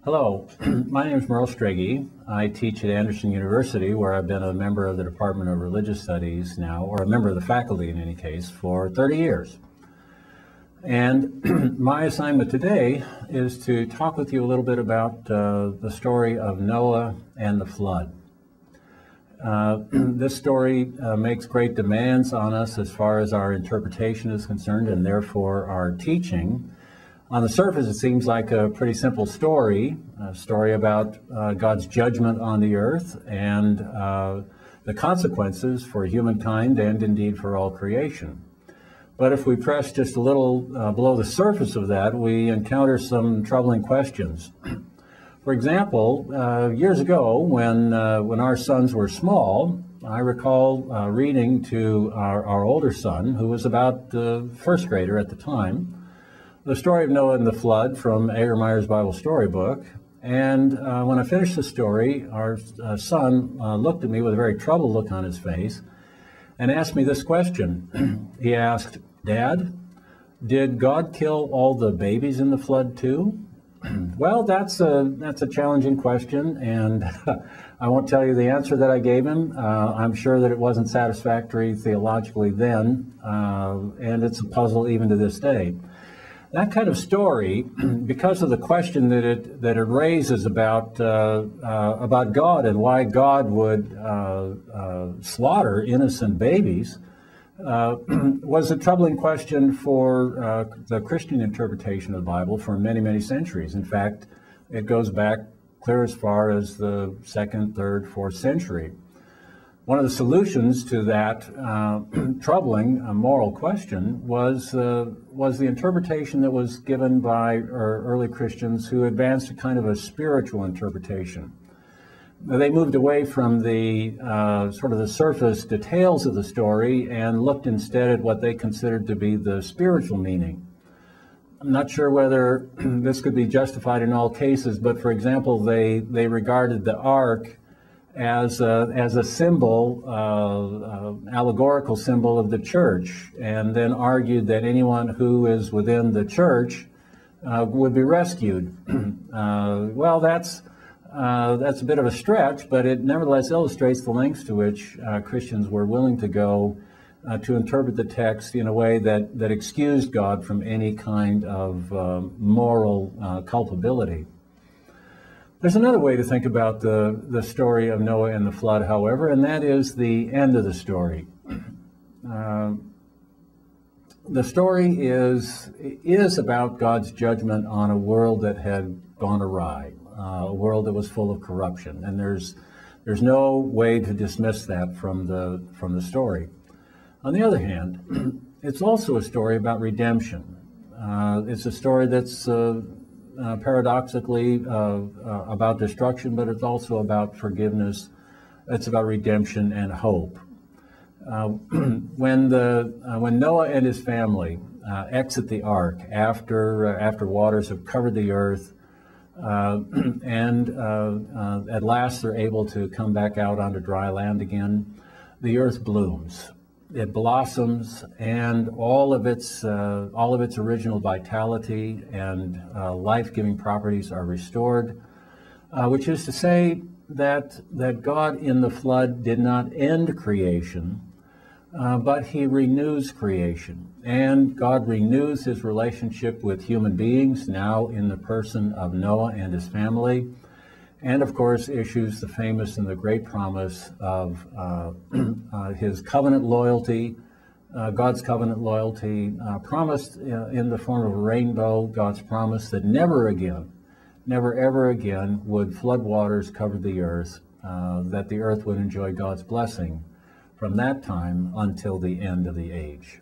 Hello, my name is Merle Strege. I teach at Anderson University, where I've been a member of the Department of Religious Studies now, or a member of the faculty in any case, for 30 years. And my assignment today is to talk with you a little bit about the story of Noah and the flood. This story makes great demands on us as far as our interpretation is concerned, and therefore our teaching. On the surface, it seems like a pretty simple story, a story about God's judgment on the earth and the consequences for humankind and indeed for all creation. But if we press just a little below the surface of that, we encounter some troubling questions. For example, years ago, when our sons were small, I recall reading to our older son, who was about first grader at the time, the story of Noah and the flood from Agermeyer's Bible Storybook. And when I finished the story, our son looked at me with a very troubled look on his face and asked me this question. He asked, "Dad, did God kill all the babies in the flood too?" Well, that's a challenging question, and I won't tell you the answer that I gave him. I'm sure that it wasn't satisfactory theologically then, and it's a puzzle even to this day. That kind of story, because of the question that it raises about God and why God would slaughter innocent babies, was a troubling question for the Christian interpretation of the Bible for many, many centuries. In fact, it goes back clear as far as the 2nd, 3rd, 4th century. One of the solutions to that troubling moral question was the interpretation that was given by early Christians who advanced a kind of a spiritual interpretation. They moved away from the sort of the surface details of the story and looked instead at what they considered to be the spiritual meaning. I'm not sure whether this could be justified in all cases, but for example, they regarded the ark as a symbol, allegorical symbol of the church, and then argued that anyone who is within the church would be rescued. Well, that's a bit of a stretch, but it nevertheless illustrates the lengths to which Christians were willing to go to interpret the text in a way that excused God from any kind of moral culpability. There's another way to think about the story of Noah and the flood, however, and that is the end of the story. The story is about God's judgment on a world that had gone awry, a world that was full of corruption, and there's no way to dismiss that from the story. On the other hand, it's also a story about redemption. It's a story that's paradoxically about destruction, but it's also about forgiveness. It's about redemption and hope. When Noah and his family exit the ark after waters have covered the earth, and at last they're able to come back out onto dry land again, the earth blooms. It blossoms, and all of its original vitality and life-giving properties are restored, which is to say that God in the flood did not end creation, but he renews creation. And God renews his relationship with human beings, now in the person of Noah and his family, and of course issues the famous and the great promise of his covenant loyalty, God's covenant loyalty, promised in the form of a rainbow, God's promise that never ever again would floodwaters cover the earth, that the earth would enjoy God's blessing from that time until the end of the age.